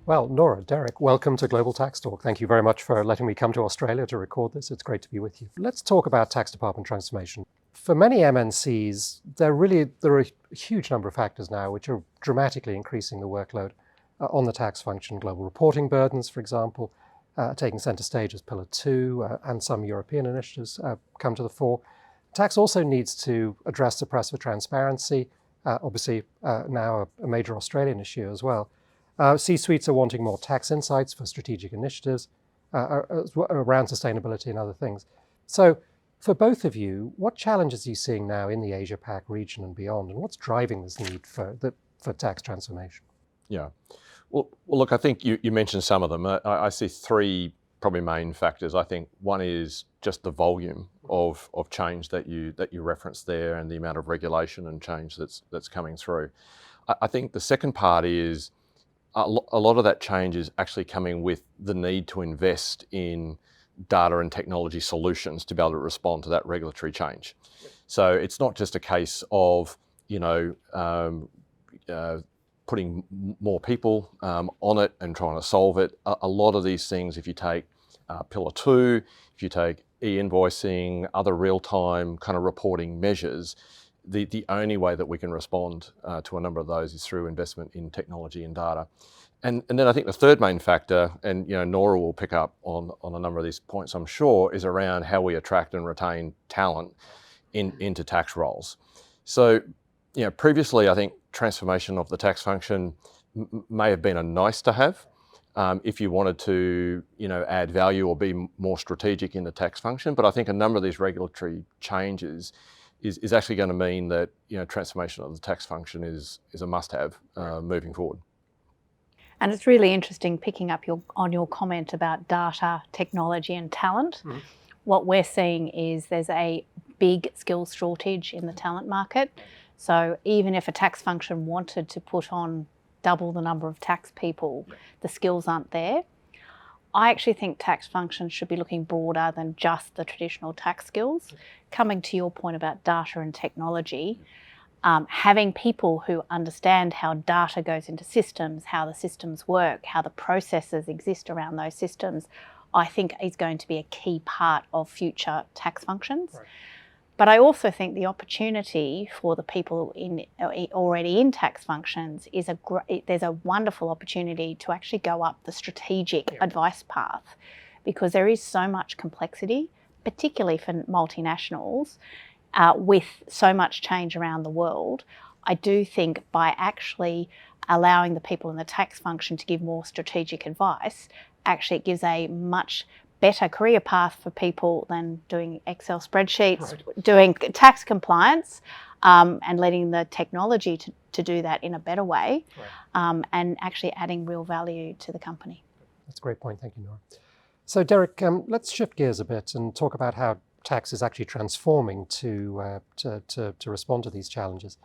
Well, Norah, Derek, welcome to Global Tax Talk. Thank you very much for letting me come to Australia to record this. It's great to be with you. Let's talk about tax department transformation. For many MNCs, there are a huge number of factors now which are dramatically increasing the workload on the tax function. Global reporting burdens, for example, taking centre stage as Pillar 2, and some European initiatives come to the fore. Tax also needs to address the press for transparency, obviously now a major Australian issue as well. C-suites are wanting more tax insights for strategic initiatives around sustainability and other things. So for both of you, what challenges are you seeing now in the Asia-Pac region and beyond, and what's driving this need for tax transformation? Yeah. Well, look, I think you mentioned some of them. I see three probably main factors. I think one is just the volume of change that you referenced there, and the amount of regulation and change that's coming through. I think the second part is a lot of that change is actually coming with the need to invest in data and technology solutions to be able to respond to that regulatory change. So it's not just a case of putting more people on it and trying to solve it. A lot of these things, if you take Pillar 2, if you take e-invoicing, other real-time kind of reporting measures, the only way that we can respond to a number of those is through investment in technology and data. And then I think the third main factor, and Norah will pick up on a number of these points, I'm sure, is around how we attract and retain talent into tax roles. So, previously I think transformation of the tax function may have been a nice to have if you wanted to add value or be more strategic in the tax function. But I think a number of these regulatory changes is actually going to mean that transformation of the tax function is a must-have moving forward. And it's really interesting picking up on your comment about data, technology and talent. Mm-hmm. What we're seeing is there's a big skills shortage in the talent market. So even if a tax function wanted to put on double the number of tax people, the skills aren't there. I actually think tax functions should be looking broader than just the traditional tax skills. Coming to your point about data and technology, having people who understand how data goes into systems, how the systems work, how the processes exist around those systems, I think is going to be a key part of future tax functions. Right. But I also think the opportunity for the people already in tax functions is there's a wonderful opportunity to actually go up the strategic advice path, because there is so much complexity, particularly for multinationals, with so much change around the world. I do think by actually allowing the people in the tax function to give more strategic advice, actually it gives a much better career path for people than doing Excel spreadsheets, doing tax compliance, and letting the technology to do that in a better way, and actually adding real value to the company. That's a great point. Thank you, Norah. So Derek, let's shift gears a bit and talk about how tax is actually transforming to respond to these challenges.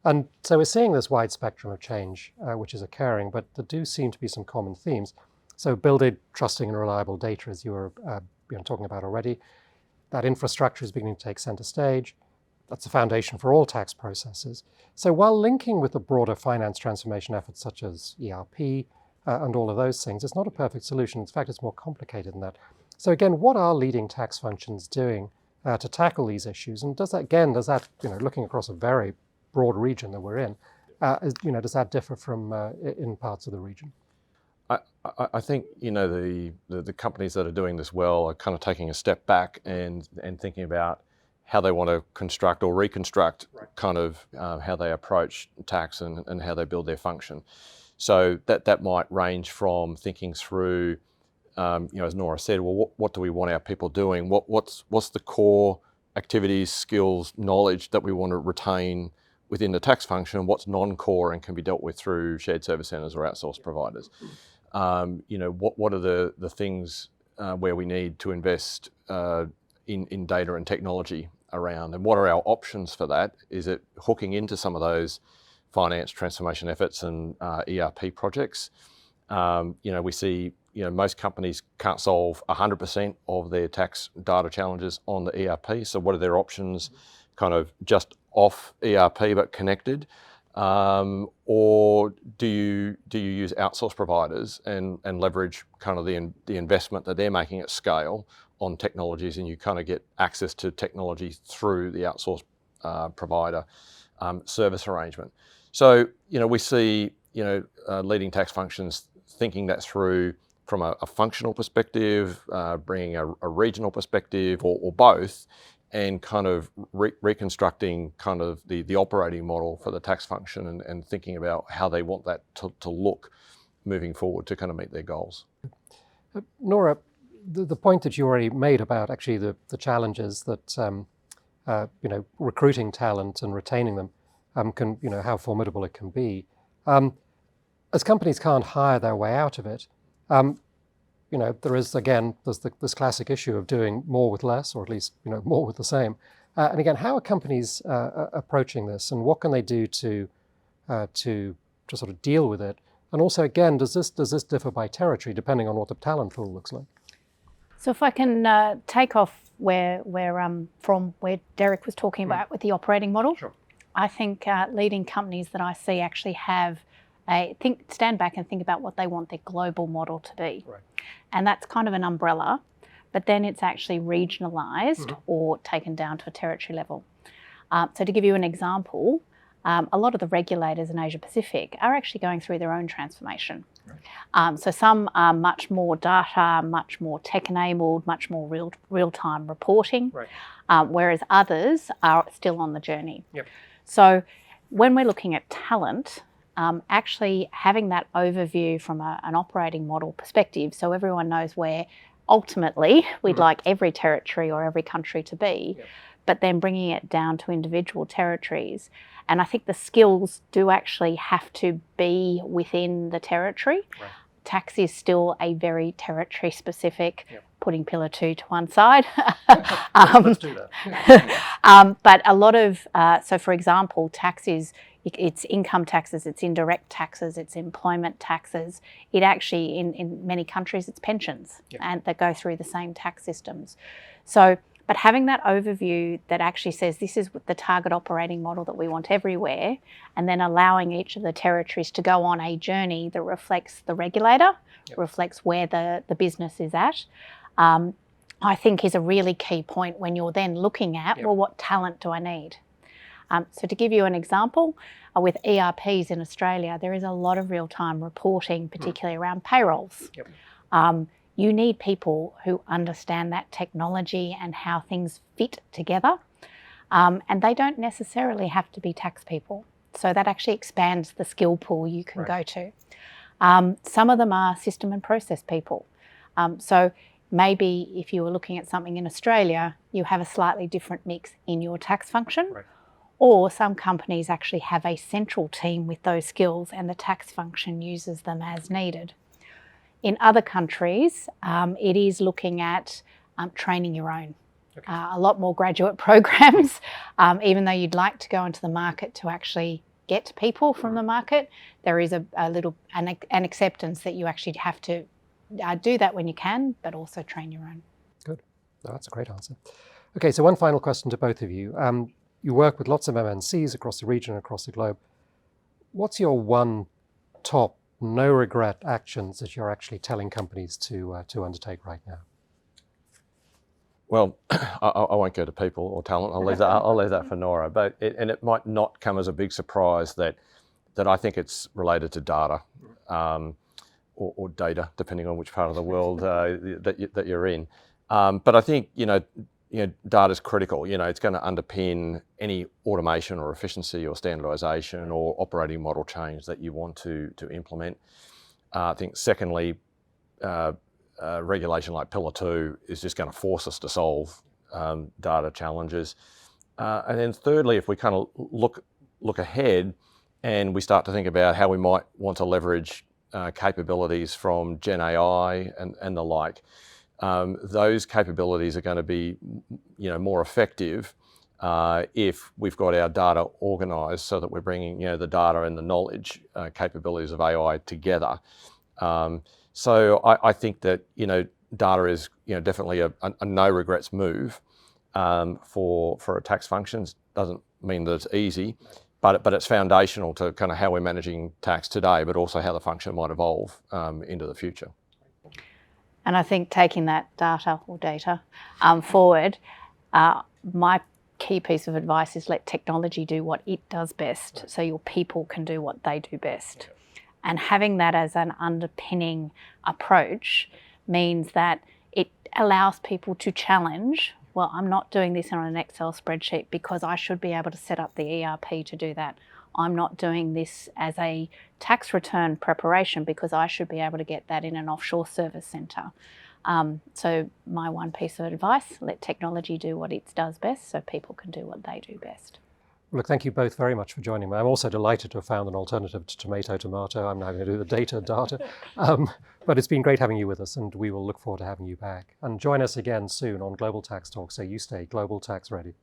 And so we're seeing this wide spectrum of change which is occurring, but there do seem to be some common themes. So building trusting and reliable data, as you were talking about already, that infrastructure is beginning to take center stage. That's the foundation for all tax processes. So while linking with the broader finance transformation efforts such as ERP and all of those things, it's not a perfect solution. In fact, it's more complicated than that. So again, what are leading tax functions doing to tackle these issues? And does that, looking across a very broad region that we're in, does that differ from in parts of the region? I think the companies that are doing this well are kind of taking a step back and thinking about how they want to construct or reconstruct kind of how they approach tax and how they build their function. So that might range from thinking through, as Norah said, well, what do we want our people doing? What's the core activities, skills, knowledge that we want to retain within the tax function? What's non-core and can be dealt with through shared service centres or outsourced providers? What are the things where we need to invest in data and technology around, and what are our options for that? Is it hooking into some of those finance transformation efforts and ERP projects? We see most companies can't solve 100% of their tax data challenges on the ERP. So what are their options, kind of just off ERP but connected? or do you use outsource providers and leverage kind of the investment that they're making at scale on technologies, and you kind of get access to technology through the outsource provider service arrangement. So we see leading tax functions thinking that through from a functional perspective, bringing a regional perspective, or both, and kind of reconstructing kind of the operating model for the tax function and thinking about how they want that to look moving forward to kind of meet their goals. Norah, the point that you already made about actually the challenges that recruiting talent and retaining them can, how formidable it can be. As companies can't hire their way out of it, there is, again, there's this classic issue of doing more with less, or at least, more with the same. And again, how are companies approaching this, and what can they do to sort of deal with it? And also, again, does this differ by territory, depending on what the talent pool looks like? So if I can take off from where Derek was talking about with the operating model, Sure. I think leading companies that I see actually have stand back and think about what they want their global model to be. Right. And that's kind of an umbrella, but then it's actually regionalised or taken down to a territory level. So to give you an example, a lot of the regulators in Asia Pacific are actually going through their own transformation. Right. So some are much more data, much more tech-enabled, much more real-time reporting, right. Whereas others are still on the journey. Yep. So when we're looking at talent, actually having that overview from an operating model perspective, so everyone knows where ultimately we'd like every territory or every country to be, yep. But then bringing it down to individual territories. And I think the skills do actually have to be within the territory. Right. Tax is still a very territory specific, yep. Putting Pillar 2 to one side. Let's do that. But a lot of, so for example, tax is, it's income taxes, it's indirect taxes, it's employment taxes. It actually, in many countries, it's pensions, yep. And that go through the same tax systems. So, but having that overview that actually says this is the target operating model that we want everywhere, and then allowing each of the territories to go on a journey that reflects the regulator, yep. Reflects where the business is at, I think is a really key point when you're then looking at, yep. Well, what talent do I need? So to give you an example, with ERPs in Australia, there is a lot of real-time reporting, particularly around payrolls. Yep. You need people who understand that technology and how things fit together. And they don't necessarily have to be tax people. So that actually expands the skill pool you can right. go to. Some of them are system and process people. So maybe if you were looking at something in Australia, you have a slightly different mix in your tax function. Right. Or some companies actually have a central team with those skills and the tax function uses them as needed. In other countries, it is looking at training your own. Okay. A lot more graduate programs, even though you'd like to go into the market to actually get people from the market, there is an acceptance that you actually have to do that when you can, but also train your own. Good. No, that's a great answer. Okay, so one final question to both of you. You work with lots of MNCs across the region, across the globe. What's your one top no regret actions that you're actually telling companies to undertake right now? Well, I won't go to people or talent. I'll leave that for Norah. But it might not come as a big surprise that I think it's related to data, or data, depending on which part of the world that you're in. But I think data is critical. It's going to underpin any automation or efficiency or standardisation or operating model change that you want to implement. I think secondly, regulation like Pillar 2 is just going to force us to solve data challenges. And then thirdly, if we kind of look ahead and we start to think about how we might want to leverage capabilities from Gen AI and the like, those capabilities are going to be, more effective if we've got our data organised so that we're bringing, the data and the knowledge capabilities of AI together. So I think that, data is, definitely a no regrets move for a tax functions. Doesn't mean that it's easy, but it's foundational to kind of how we're managing tax today, but also how the function might evolve into the future. And I think taking that data forward, my key piece of advice is let technology do what it does best, so your people can do what they do best. And having that as an underpinning approach means that it allows people to challenge, well, I'm not doing this on an Excel spreadsheet because I should be able to set up the ERP to do that. I'm not doing this as a tax return preparation because I should be able to get that in an offshore service centre. So my one piece of advice, let technology do what it does best so people can do what they do best. Look, thank you both very much for joining me. I'm also delighted to have found an alternative to tomato. I'm now going to do the data. But it's been great having you with us, and we will look forward to having you back. And join us again soon on Global Tax Talk, so you stay Global Tax ready.